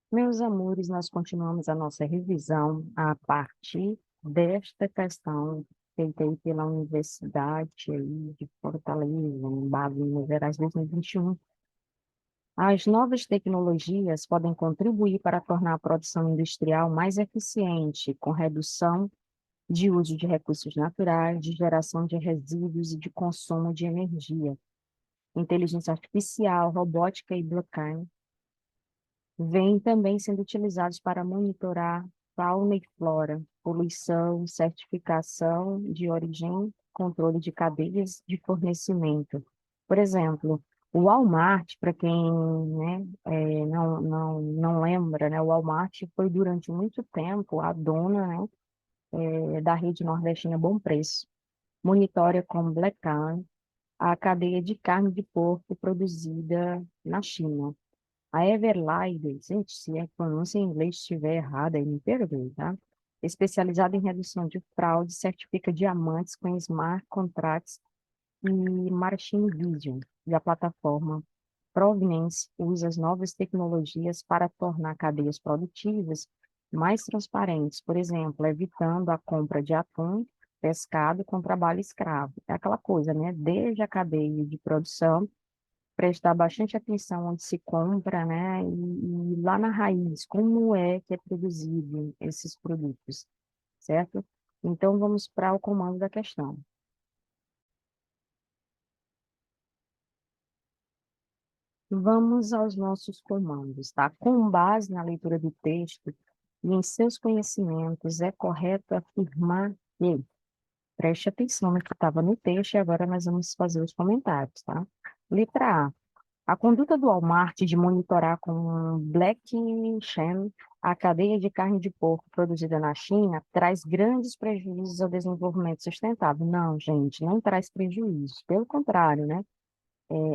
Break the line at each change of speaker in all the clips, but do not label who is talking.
Meus amores, nós continuamos a nossa revisão a partir desta questão feita aí pela Universidade aí de Fortaleza, em base em Minas Gerais 2021. As novas tecnologias podem contribuir para tornar a produção industrial mais eficiente, com redução de uso de recursos naturais, de geração de resíduos e de consumo de energia. Inteligência artificial, robótica e blockchain vêm também sendo utilizados para monitorar fauna e flora, poluição, certificação de origem, controle de cadeias de fornecimento. Por exemplo, o Walmart, para quem, né, não lembra, né, o Walmart foi durante muito tempo a dona, né, da rede nordestina Bom Preço. Monitora com Black Carn a cadeia de carne de porco produzida na China. A Everlide, gente, se a pronúncia em inglês estiver errada, aí me perdoe, tá? Especializada em redução de fraude, certifica diamantes com smart contracts e machine vision. E a plataforma Provenance usa as novas tecnologias para tornar cadeias produtivas mais transparentes, por exemplo, evitando a compra de atum pescado com trabalho escravo. É aquela coisa, né? Desde a cadeia de produção, prestar bastante atenção onde se compra, né? E lá na raiz, como é que é produzido esses produtos, certo? Então, vamos para o comando da questão. Vamos aos nossos comandos, tá? Com base na leitura do texto e em seus conhecimentos, é correto afirmar que, preste atenção no que estava no texto e agora nós vamos fazer os comentários, tá? Letra A. A conduta do Walmart de monitorar com Black Sham a cadeia de carne de porco produzida na China traz grandes prejuízos ao desenvolvimento sustentável. Não, gente, não traz prejuízos. Pelo contrário, né?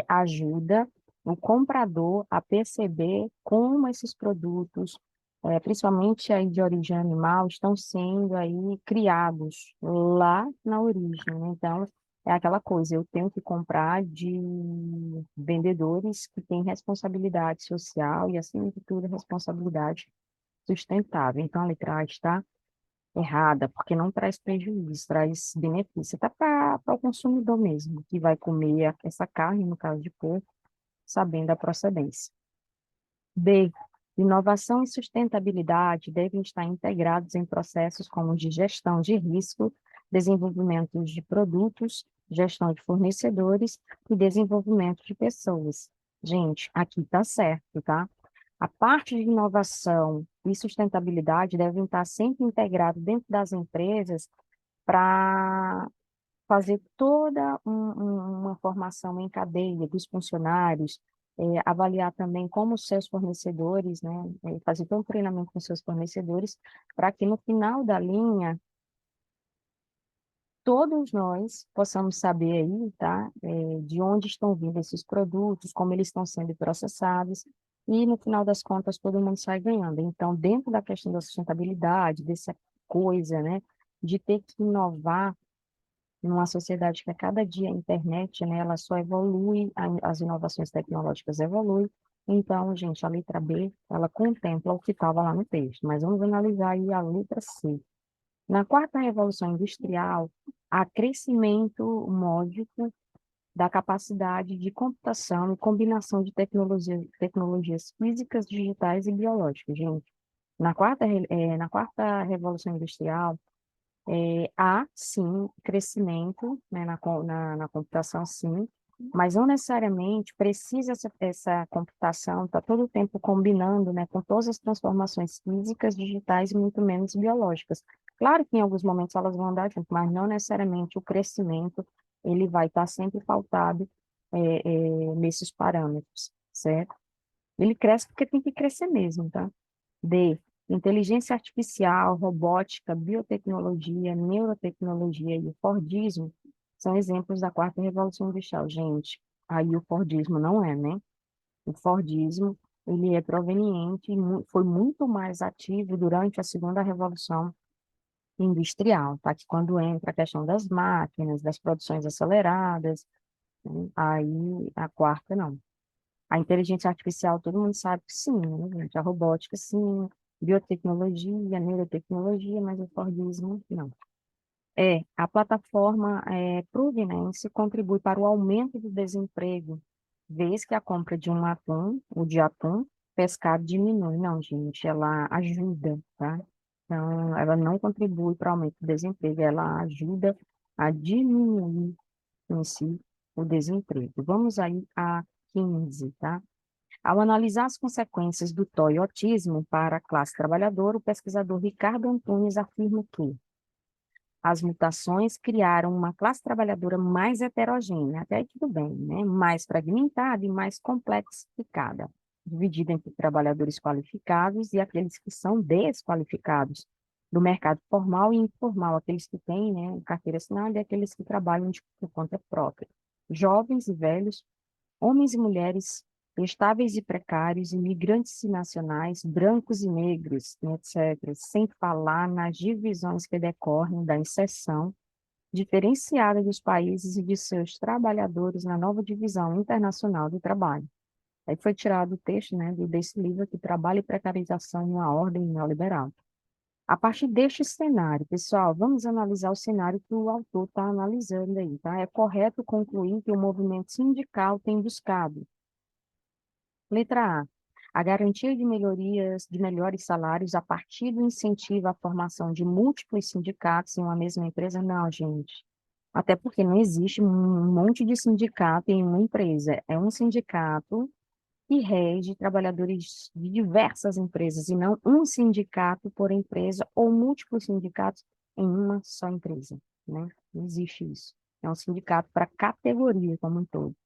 Ajuda o comprador a perceber como esses produtos, principalmente aí de origem animal, estão sendo aí criados lá na origem, né? Então, é aquela coisa, eu tenho que comprar de vendedores que têm responsabilidade social e, acima de tudo, responsabilidade sustentável. Então, a letra A está errada, porque não traz prejuízo, traz benefício, até para o consumidor mesmo, que vai comer essa carne, no caso de porco, sabendo a procedência. B. Inovação e sustentabilidade devem estar integrados em processos como de gestão de risco, desenvolvimento de produtos, gestão de fornecedores e desenvolvimento de pessoas. Gente, aqui está certo, tá? A parte de inovação e sustentabilidade devem estar sempre integrados dentro das empresas para fazer toda uma formação em cadeia dos funcionários, avaliar também como os seus fornecedores, né, fazer todo um treinamento com seus fornecedores, para que no final da linha, todos nós possamos saber aí, tá, de onde estão vindo esses produtos, como eles estão sendo processados, e no final das contas todo mundo sai ganhando. Então, dentro da questão da sustentabilidade, dessa coisa, né, de ter que inovar, numa sociedade que a cada dia a internet, né, ela só evolui, as inovações tecnológicas evoluem. Então, gente, a letra B, ela contempla o que estava lá no texto, mas vamos analisar aí a letra C. Na quarta revolução industrial, há crescimento módico da capacidade de computação e combinação de tecnologias físicas, digitais e biológicas, gente. Na quarta revolução industrial, há, sim, crescimento, né, na computação, sim, mas não necessariamente precisa essa computação estar todo o tempo combinando, né, com todas as transformações físicas, digitais e muito menos biológicas. Claro que em alguns momentos elas vão andar junto, mas não necessariamente o crescimento ele vai estar sempre pautado nesses parâmetros, certo? Ele cresce porque tem que crescer mesmo, tá? D. Inteligência artificial, robótica, biotecnologia, neurotecnologia e o Fordismo são exemplos da quarta revolução industrial. Gente, aí o Fordismo não é, né? O Fordismo, ele é proveniente e foi muito mais ativo durante a segunda revolução industrial, tá? Que quando entra a questão das máquinas, das produções aceleradas, né? Aí a quarta não. A inteligência artificial, todo mundo sabe que sim, né, gente? A robótica, sim. Biotecnologia, neurotecnologia, mas o Fordismo, não. A plataforma Provenance contribui para o aumento do desemprego, vez que a compra de um atum, ou de atum, pescado diminui. Não, gente, ela ajuda, tá? Então, ela não contribui para o aumento do desemprego, ela ajuda a diminuir em si o desemprego. Vamos aí a 15, tá? Ao analisar as consequências do toyotismo para a classe trabalhadora, o pesquisador Ricardo Antunes afirma que as mutações criaram uma classe trabalhadora mais heterogênea, até aí tudo bem, né? Mais fragmentada e mais complexificada, dividida entre trabalhadores qualificados e aqueles que são desqualificados, do mercado formal e informal, aqueles que têm, né, carteira assinada e aqueles que trabalham por conta própria, jovens e velhos, homens e mulheres, estáveis e precários, imigrantes e nacionais, brancos e negros, etc., sem falar nas divisões que decorrem da inserção diferenciada dos países e de seus trabalhadores na nova divisão internacional do trabalho. Aí foi tirado o texto, né, desse livro aqui, Trabalho e Precarização em uma Ordem Neoliberal. A partir deste cenário, pessoal, vamos analisar o cenário que o autor está analisando aí, tá? É correto concluir que o movimento sindical tem buscado letra A. A garantia de melhorias, de melhores salários a partir do incentivo à formação de múltiplos sindicatos em uma mesma empresa? Não, gente. Até porque não existe um monte de sindicato em uma empresa. É um sindicato que rege trabalhadores de diversas empresas e não um sindicato por empresa ou múltiplos sindicatos em uma só empresa, né? Não existe isso. É um sindicato para categoria como um todo.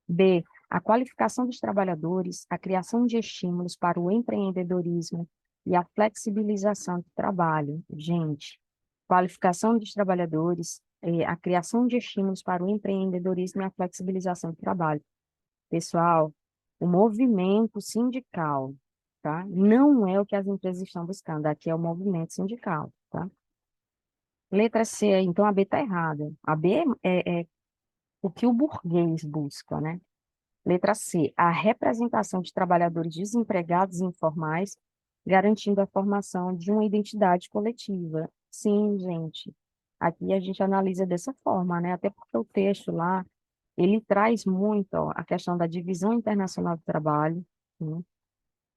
B. A qualificação dos trabalhadores, a criação de estímulos para o empreendedorismo e a flexibilização do trabalho. Gente, qualificação dos trabalhadores, a criação de estímulos para o empreendedorismo e a flexibilização do trabalho. Pessoal, o movimento sindical, tá? Não é o que as empresas estão buscando, aqui é o movimento sindical, tá? Letra C, então a B está errada. A B é o que o burguês busca, né? Letra C, a representação de trabalhadores desempregados e informais, garantindo a formação de uma identidade coletiva. Sim, gente. Aqui a gente analisa dessa forma, né? Até porque o texto lá, ele traz muito, ó, a questão da divisão internacional do trabalho, né?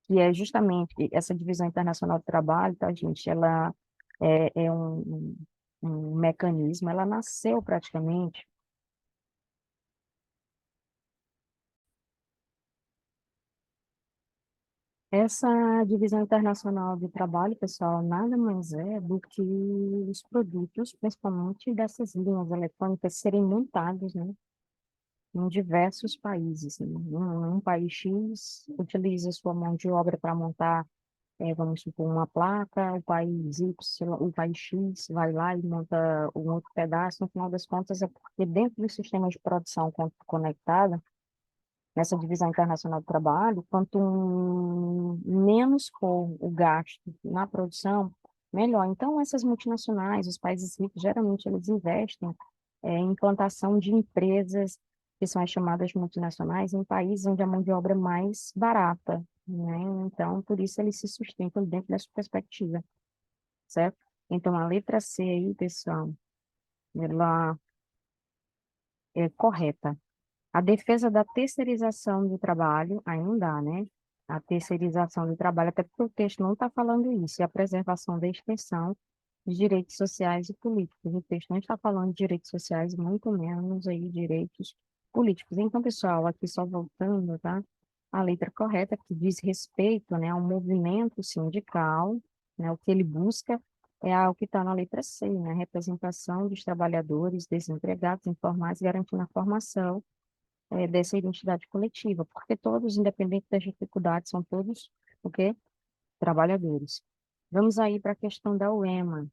Que é justamente essa divisão internacional do trabalho, tá, gente? Ela é um mecanismo, ela nasceu praticamente. Essa divisão internacional de trabalho, pessoal, nada mais é do que os produtos, principalmente dessas linhas eletrônicas, serem montados, né, em diversos países, né? Um país X utiliza sua mão de obra para montar, vamos supor, uma placa, o país Y, o país X vai lá e monta um outro pedaço. No final das contas, é porque dentro do sistema de produção conectada, nessa divisão internacional do trabalho, quanto menos for o gasto na produção, melhor. Então, essas multinacionais, os países ricos, geralmente eles investem em implantação de empresas que são as chamadas multinacionais em países onde a mão de obra é mais barata, né? Então, por isso eles se sustentam dentro dessa perspectiva, certo? Então, a letra C aí, pessoal, ela é correta. A defesa da terceirização do trabalho, aí não dá, né? A terceirização do trabalho, até porque o texto não está falando isso, e a preservação da extensão de direitos sociais e políticos. O texto não está falando de direitos sociais, muito menos aí direitos políticos. Então, pessoal, aqui só voltando, tá? A letra correta que diz respeito, né, ao movimento sindical, né? O que ele busca é o que está na letra C, né? Representação dos trabalhadores desempregados, informais, garantindo a formação dessa identidade coletiva, porque todos, independente das dificuldades, são todos o quê? Trabalhadores. Vamos aí para a questão da UEMA,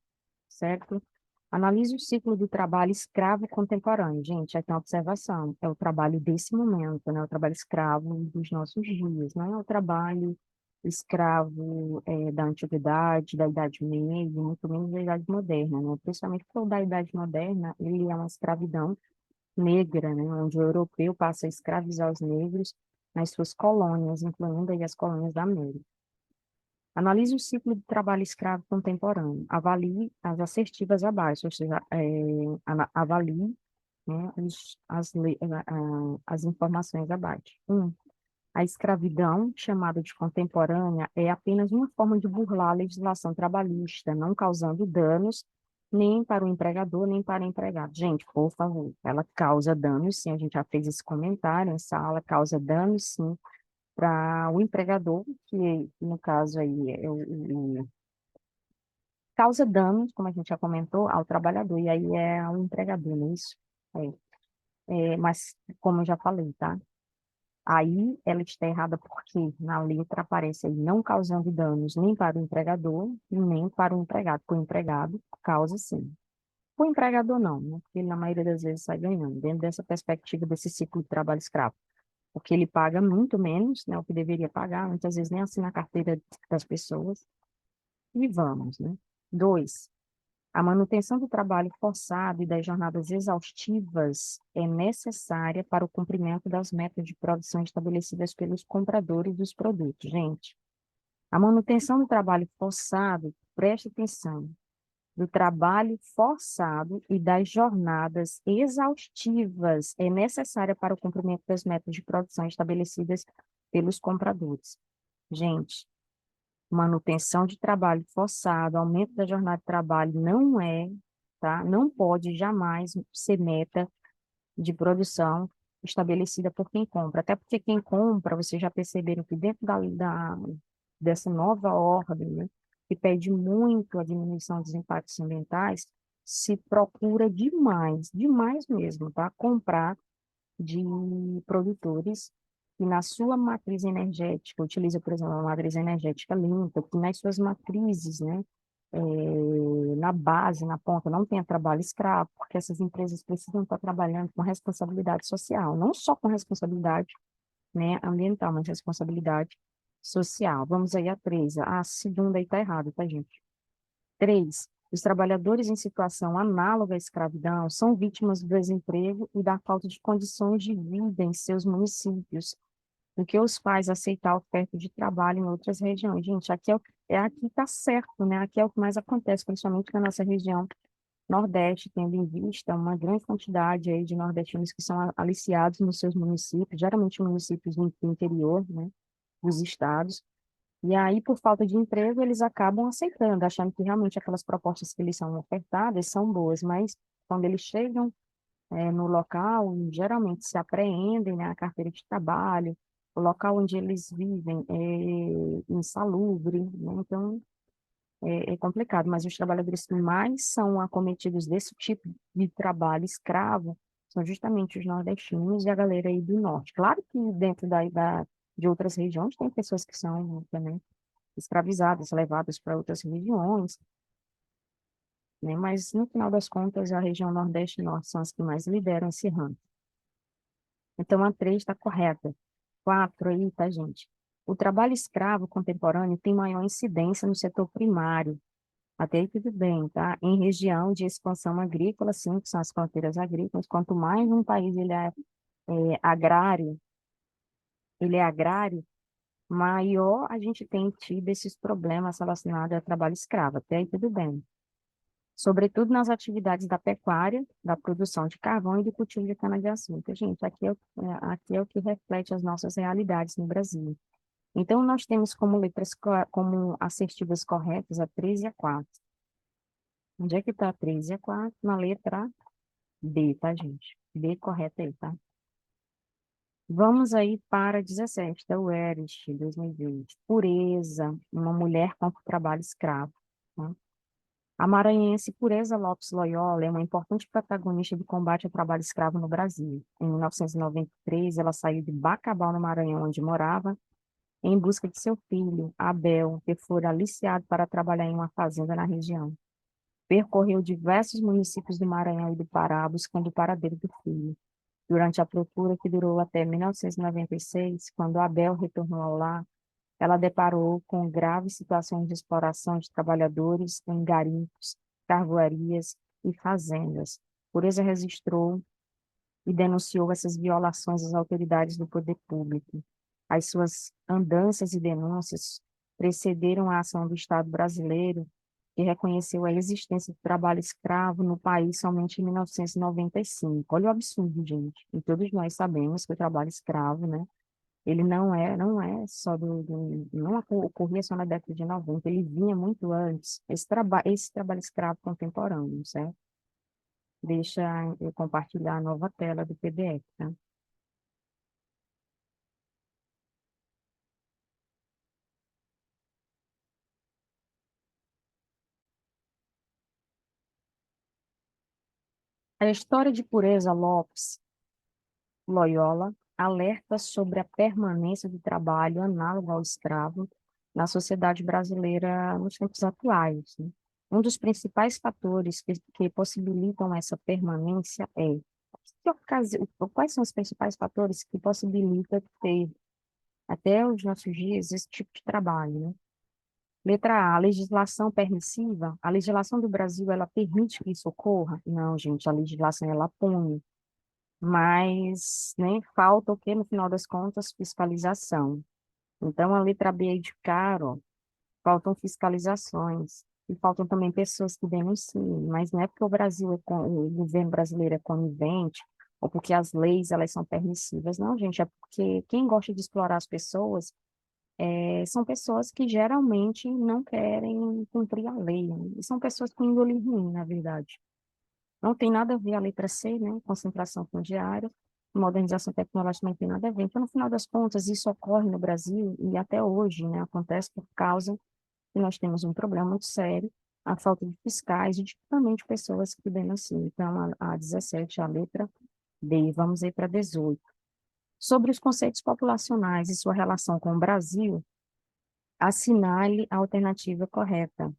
certo? Analise o ciclo do trabalho escravo contemporâneo. Gente, aqui é uma observação, é o trabalho desse momento, né? O trabalho escravo dos nossos dias, não é o trabalho escravo da antiguidade, da Idade Média, muito menos da Idade Moderna, né? Principalmente porque o da Idade Moderna, ele é uma escravidão negra, né, onde o europeu passa a escravizar os negros nas suas colônias, incluindo aí as colônias da América. Analise o ciclo de trabalho escravo contemporâneo. Avalie as assertivas abaixo, ou seja, avalie, né, as informações abaixo. A escravidão, chamada de contemporânea, é apenas uma forma de burlar a legislação trabalhista, não causando danos nem para o empregador, nem para o empregado. Gente, por favor, ela causa danos, sim, a gente já fez esse comentário em sala, causa danos, sim, para o empregador, que no caso aí causa danos, como a gente já comentou, ao trabalhador, e aí é ao empregador, não é isso? Mas, como eu já falei, tá? Aí ela está errada porque na letra aparece aí não causando danos nem para o empregador, nem para o empregado. Para o empregado, causa sim. Para o empregador não, né? Porque ele na maioria das vezes sai ganhando, dentro dessa perspectiva desse ciclo de trabalho escravo. Porque ele paga muito menos, né? O que deveria pagar, muitas vezes nem assina a carteira das pessoas. E vamos, né? Dois, a manutenção do trabalho forçado e das jornadas exaustivas é necessária para o cumprimento das metas de produção estabelecidas pelos compradores dos produtos. Gente, a manutenção do trabalho forçado, preste atenção, do trabalho forçado e das jornadas exaustivas é necessária para o cumprimento das metas de produção estabelecidas pelos compradores. Gente, manutenção de trabalho forçado, aumento da jornada de trabalho não é, tá? Não pode jamais ser meta de produção estabelecida por quem compra. Até porque quem compra, vocês já perceberam que dentro dessa nova ordem, né, que pede muito a diminuição dos impactos ambientais, se procura demais, demais mesmo, tá? Comprar de produtores que na sua matriz energética, utiliza, por exemplo, uma matriz energética limpa, que nas suas matrizes, né, na base, na ponta, não tenha trabalho escravo, porque essas empresas precisam estar trabalhando com responsabilidade social, não só com responsabilidade, né, ambiental, mas responsabilidade social. Vamos aí a três. A segunda aí está errada, tá, gente? Três, os trabalhadores em situação análoga à escravidão são vítimas do desemprego e da falta de condições de vida em seus municípios, o que os faz aceitar a oferta de trabalho em outras regiões. Gente, aqui está certo, né? Aqui é o que mais acontece, principalmente na nossa região Nordeste, tendo em vista uma grande quantidade aí de nordestinos que são aliciados nos seus municípios, geralmente municípios do interior, né, dos estados, e aí, por falta de emprego, eles acabam aceitando, achando que realmente aquelas propostas que eles são ofertadas são boas, mas quando eles chegam no local, geralmente se apreendem, né, a carteira de trabalho, o local onde eles vivem é insalubre, né, então é complicado, mas os trabalhadores que mais são acometidos desse tipo de trabalho escravo são justamente os nordestinos e a galera aí do norte. Claro que dentro de outras regiões tem pessoas que são também escravizadas, levadas para outras regiões, né? Mas, no final das contas, a região Nordeste e Norte são as que mais lideram esse ranking. Então, a 3 está correta. 4 aí, tá, gente? O trabalho escravo contemporâneo tem maior incidência no setor primário. Até aí tudo bem, tá? Em região de expansão agrícola, sim, que são as fronteiras agrícolas, quanto mais um país agrário, ele é agrário, maior a gente tem tido esses problemas relacionados ao trabalho escravo. Até aí tudo bem. Sobretudo nas atividades da pecuária, da produção de carvão e do cultivo de cana-de-açúcar. Gente, aqui é o que reflete as nossas realidades no Brasil. Então, nós temos como como assertivas corretas a 3 e a 4. Onde é que está a 3 e a 4? Na letra B, tá, gente? B correta aí, tá? Vamos aí para 17, da UERJ, 2020. Pureza, uma mulher contra o trabalho escravo. Tá? A maranhense Pureza Lopes Loyola é uma importante protagonista do combate ao trabalho escravo no Brasil. Em 1993, ela saiu de Bacabal, no Maranhão, onde morava, em busca de seu filho, Abel, que fora aliciado para trabalhar em uma fazenda na região. Percorreu diversos municípios do Maranhão e do Pará, buscando o paradeiro do filho. Durante a procura, que durou até 1996, quando Abel retornou ao lar, ela deparou com graves situações de exploração de trabalhadores em garimpos, carvoarias e fazendas. Pureza registrou e denunciou essas violações às autoridades do poder público. as suas andanças e denúncias precederam a ação do Estado brasileiro, que reconheceu a existência do trabalho escravo no país somente em 1995. Olha o absurdo, gente. E todos nós sabemos que o trabalho escravo, né, ele não é só não ocorria só na década de 90, ele vinha muito antes. Esse trabalho escravo contemporâneo, certo? Deixa eu compartilhar a nova tela do PDF, tá? A história de Pureza Lopes Loyola alerta sobre a permanência do trabalho análogo ao escravo na sociedade brasileira nos tempos atuais, né? Um dos principais fatores que possibilitam essa permanência é quais são os principais fatores que possibilitam ter, até os nossos dias, esse tipo de trabalho, né? Letra A, legislação permissiva. A legislação do Brasil, ela permite que isso ocorra? Não, gente, a legislação, ela pune. Mas, né, falta o quê, no final das contas? Fiscalização. Então, a letra B aí de caro, faltam fiscalizações. E faltam também pessoas que denunciem. Mas não é porque o Brasil o governo brasileiro é conivente, ou porque as leis, elas são permissivas. Não, gente, é porque quem gosta de explorar as pessoas são pessoas que geralmente não querem cumprir a lei, né? E são pessoas com índole ruim, na verdade. Não tem nada a ver a letra C, né? Concentração fundiária, modernização tecnológica não tem nada a ver. Então, no final das contas, isso ocorre no Brasil e até hoje, né? Acontece por causa que nós temos um problema muito sério, a falta de fiscais e também de pessoas que denunciam. Então, a 17, a letra D. Vamos aí para 18. Sobre os conceitos populacionais e sua relação com o Brasil, assinale a alternativa correta.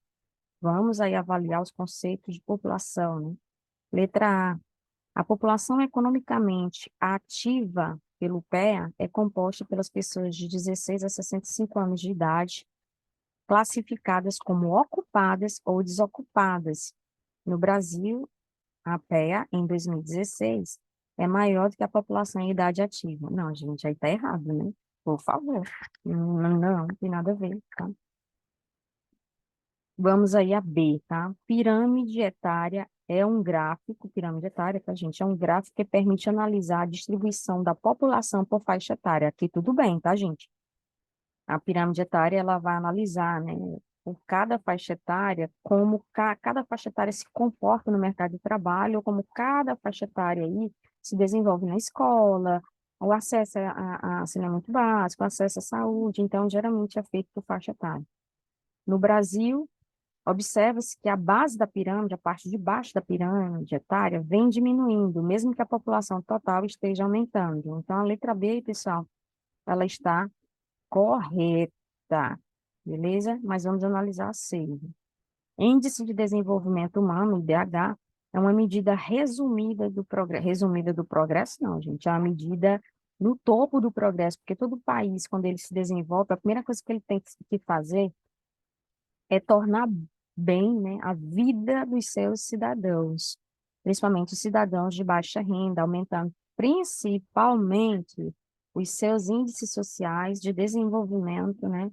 Vamos aí avaliar os conceitos de população, né? Letra A. A população economicamente ativa pelo PEA é composta pelas pessoas de 16 a 65 anos de idade, classificadas como ocupadas ou desocupadas. No Brasil, a PEA, em 2016, é maior do que a população em idade ativa. Não, gente, aí está errado, né? Por favor. Não, não tem nada a ver, tá? Vamos aí a B, tá? Pirâmide etária é um gráfico, pirâmide etária, tá, gente? É um gráfico que permite analisar a distribuição da população por faixa etária. Aqui tudo bem, tá, gente? A pirâmide etária, ela vai analisar, né, por cada faixa etária, como cada faixa etária se comporta no mercado de trabalho, ou como cada faixa etária aí se desenvolve na escola, o acesso a saneamento básico, o acesso à saúde. Então, geralmente é feito por faixa etária. No Brasil, observa-se que a base da pirâmide, a parte de baixo da pirâmide etária, vem diminuindo, mesmo que a população total esteja aumentando. Então, a letra B, pessoal, ela está correta, beleza? Mas vamos analisar a C. Índice de Desenvolvimento Humano, IDH, é uma medida resumida do progresso, não, gente, é uma medida no topo do progresso, porque todo país, quando ele se desenvolve, a primeira coisa que ele tem que fazer é tornar bem, né, a vida dos seus cidadãos, principalmente os cidadãos de baixa renda, aumentando principalmente os seus índices sociais de desenvolvimento, né,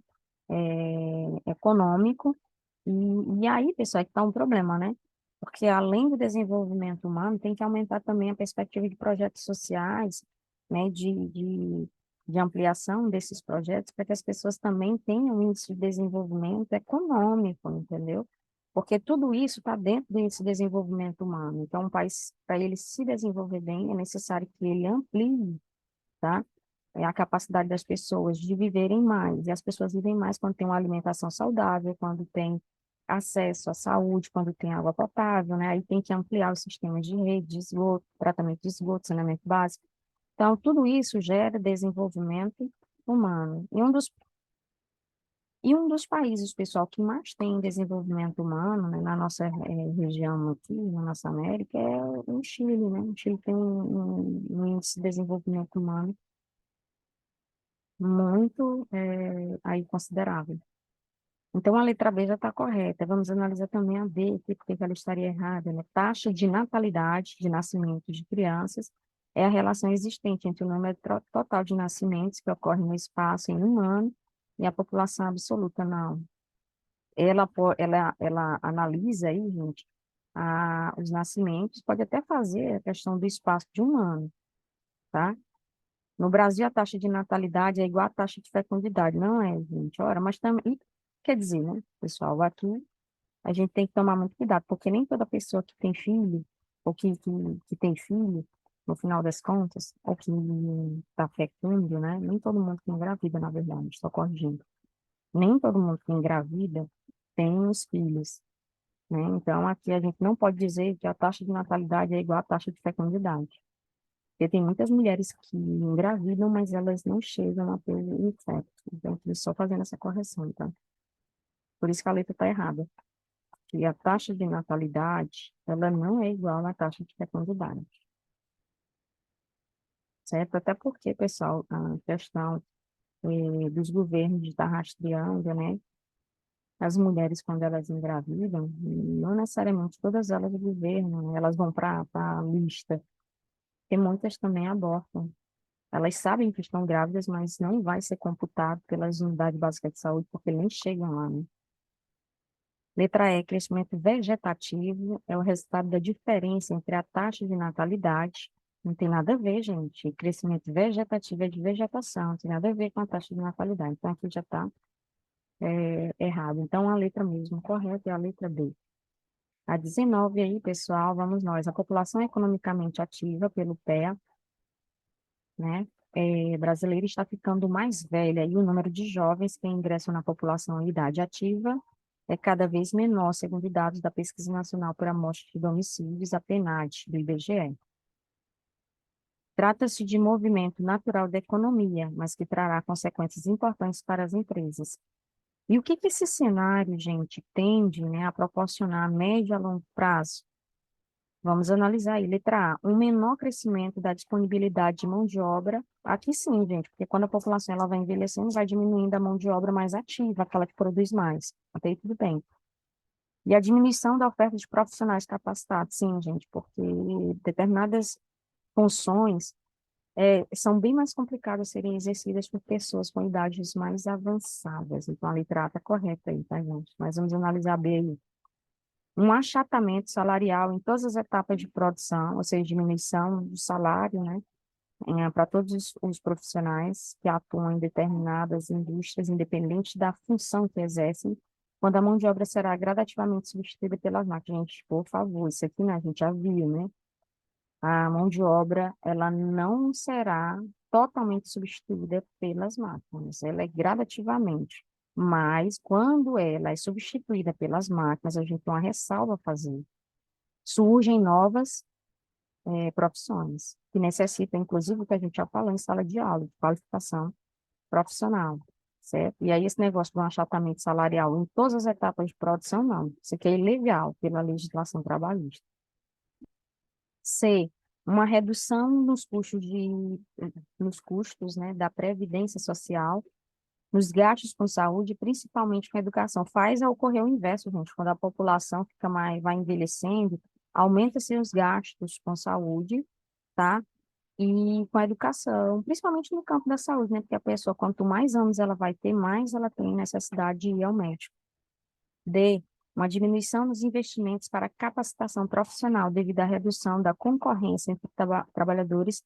econômico. E aí, pessoal, é que está um problema, né? Porque além do desenvolvimento humano, tem que aumentar também a perspectiva de projetos sociais, né, de ampliação desses projetos, para que as pessoas também tenham um índice de desenvolvimento econômico, entendeu? Porque tudo isso está dentro desse desenvolvimento humano. Então, um país, para ele se desenvolver bem, é necessário que ele amplie, tá? A capacidade das pessoas de viverem mais. E as pessoas vivem mais quando tem uma alimentação saudável, quando tem acesso à saúde, quando tem água potável, né? Aí tem que ampliar o sistema de rede, de esgoto, tratamento de esgoto, saneamento básico. Então, tudo isso gera desenvolvimento humano. E um dos países, pessoal, que mais tem desenvolvimento humano, né, na nossa região aqui, na nossa América, é o Chile, né? O Chile tem um índice de desenvolvimento humano muito aí considerável. Então, a letra B já está correta. Vamos analisar também a B, porque ela estaria errada, né? Taxa de natalidade, de nascimento de crianças, é a relação existente entre o número total de nascimentos que ocorre no espaço em um ano e a população absoluta, não. Ela analisa aí, gente, os nascimentos, pode até fazer a questão do espaço de um ano, tá? No Brasil, a taxa de natalidade é igual à taxa de fecundidade, não é, gente? Ora, mas também, quer dizer, né, pessoal, aqui a gente tem que tomar muito cuidado, porque nem toda pessoa que tem filho, ou que tem filho, no final das contas, ou que está fecundo, né? Nem todo mundo que engravida, na verdade, estou corrigindo. Nem todo mundo que engravida tem os filhos, né? Então, aqui a gente não pode dizer que a taxa de natalidade é igual à taxa de fecundidade. Porque tem muitas mulheres que engravidam, mas elas não chegam a ter o feto. Então, eu só fazendo essa correção, tá? Por isso que a letra está errada. Que a taxa de natalidade, ela não é igual à taxa de fecundidade, certo? Até porque, pessoal, a questão dos governos de estar rastreando, né? As mulheres, quando elas engravidam, não necessariamente todas elas do governo, né, elas vão para a lista, porque muitas também abortam. Elas sabem que estão grávidas, mas não vai ser computado pelas unidades básicas de saúde, porque nem chegam lá, né? Letra E, crescimento vegetativo é o resultado da diferença entre a taxa de natalidade, não tem nada a ver, gente. Crescimento vegetativo é de vegetação, não tem nada a ver com a taxa de natalidade. Então, aqui já está errado. Então, a letra mesmo correta é a letra B. A 19 aí, pessoal, vamos nós. A população economicamente ativa pelo PEA, né, brasileira está ficando mais velha e o número de jovens que ingressam na população em idade ativa é cada vez menor, segundo dados da Pesquisa Nacional por Amostra de Domicílios, a PNAD, do IBGE. Trata-se de movimento natural da economia, mas que trará consequências importantes para as empresas. E o que que esse cenário, gente, tende, né, a proporcionar a médio e a longo prazo? Vamos analisar aí. Letra A, um menor crescimento da disponibilidade de mão de obra. Aqui sim, gente, porque quando a população ela vai envelhecendo, vai diminuindo a mão de obra mais ativa, aquela que produz mais. Até aí tudo bem. E a diminuição da oferta de profissionais capacitados, sim, gente, porque determinadas funções são bem mais complicadas de serem exercidas por pessoas com idades mais avançadas. Então, a letra A está correta aí, tá, gente? Mas vamos analisar a B aí. Um achatamento salarial em todas as etapas de produção, ou seja, diminuição do salário, né, para todos os profissionais que atuam em determinadas indústrias, independente da função que exercem, quando a mão de obra será gradativamente substituída pelas máquinas. Gente, por favor, isso aqui, né, a gente já viu, né? A mão de obra, ela não será totalmente substituída pelas máquinas, ela é gradativamente. Mas, quando ela é substituída pelas máquinas, a gente tem uma ressalva a fazer. Surgem novas profissões, que necessitam, inclusive, o que a gente já falou em sala de aula, de qualificação profissional, certo? E aí, esse negócio do achatamento salarial em todas as etapas de produção, não. Isso aqui é ilegal pela legislação trabalhista. C, uma redução nos custos, né, da previdência social, nos gastos com saúde, principalmente com educação. Faz ocorrer o inverso, gente, quando a população fica mais, vai envelhecendo, aumenta-se os gastos com saúde, tá? E com a educação, principalmente no campo da saúde, né? Porque a pessoa, quanto mais anos ela vai ter, mais ela tem necessidade de ir ao médico. D, uma diminuição nos investimentos para capacitação profissional devido à redução da concorrência entre trabalhadores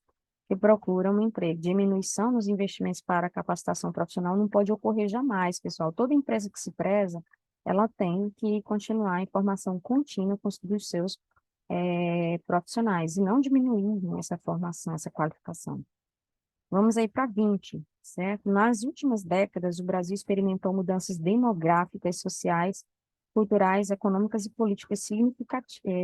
que procuram um emprego. Diminuição nos investimentos para capacitação profissional não pode ocorrer jamais, pessoal. Toda empresa que se preza, ela tem que continuar em formação contínua com os seus profissionais e não diminuir, né, essa formação, essa qualificação. Vamos aí para 20, certo? Nas últimas décadas, o Brasil experimentou mudanças demográficas, sociais, culturais, econômicas e políticas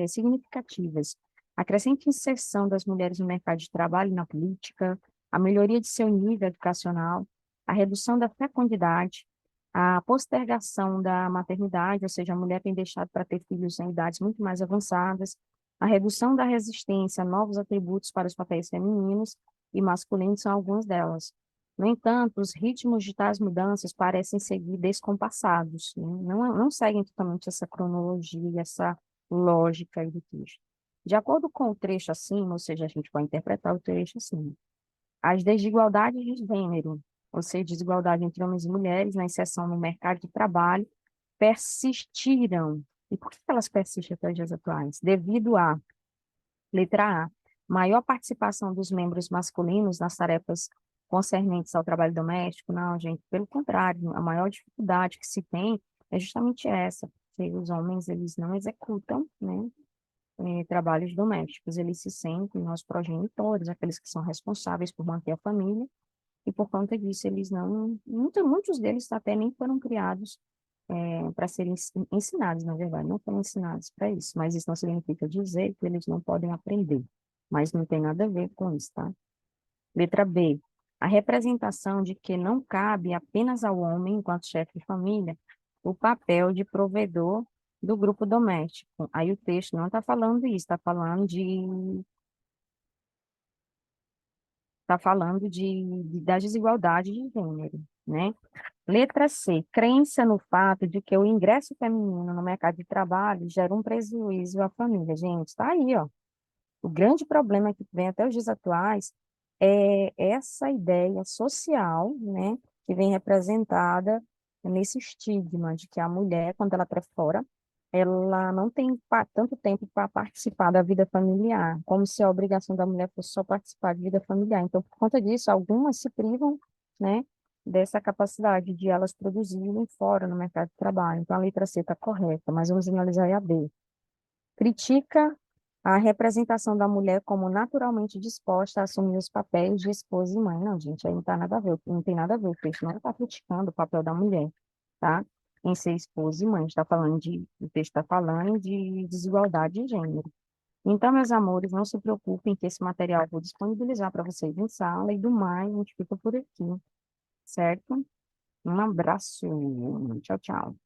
significativas. A crescente inserção das mulheres no mercado de trabalho e na política, a melhoria de seu nível educacional, a redução da fecundidade, a postergação da maternidade, ou seja, a mulher tem deixado para ter filhos em idades muito mais avançadas, a redução da resistência a novos atributos para os papéis femininos e masculinos são algumas delas. No entanto, os ritmos de tais mudanças parecem seguir descompassados, né? Não seguem totalmente essa cronologia, essa lógica aí do texto. De acordo com o trecho acima, ou seja, a gente pode interpretar o trecho assim, as desigualdades de gênero, ou seja, desigualdade entre homens e mulheres, na inserção no mercado de trabalho, persistiram. E por que elas persistem até os dias atuais? Devido a, letra A, maior participação dos membros masculinos nas tarefas concernentes ao trabalho doméstico? Não, gente, pelo contrário, a maior dificuldade que se tem é justamente essa, que os homens, eles não executam, né, trabalhos domésticos, eles se sentem os progenitores, aqueles que são responsáveis por manter a família, e por conta disso eles não, muitos deles até nem foram criados para serem ensinados, na verdade, não foram ensinados para isso, mas isso não significa dizer que eles não podem aprender, mas não tem nada a ver com isso, tá? Letra B, a representação de que não cabe apenas ao homem, enquanto chefe de família, o papel de provedor do grupo doméstico. Aí o texto não está falando isso, da desigualdade de gênero, né? Letra C, crença no fato de que o ingresso feminino no mercado de trabalho gera um prejuízo à família. Gente, está aí, ó. O grande problema que vem até os dias atuais é essa ideia social, né, que vem representada nesse estigma de que a mulher, quando ela está fora, ela não tem tanto tempo para participar da vida familiar, como se a obrigação da mulher fosse só participar de vida familiar. Então, por conta disso, algumas se privam, né, dessa capacidade de elas produzirem fora no mercado de trabalho. Então, a letra C está correta, mas vamos analisar a B. Critica a representação da mulher como naturalmente disposta a assumir os papéis de esposa e mãe. Não, gente, aí não tá nada a ver, não tem nada a ver. O texto não está criticando o papel da mulher, tá? Em ser esposa e mãe. O texto está falando de desigualdade de gênero. Então, meus amores, não se preocupem que esse material eu vou disponibilizar para vocês em sala e do mais, a gente fica por aqui, certo? Um abraço. Tchau, tchau.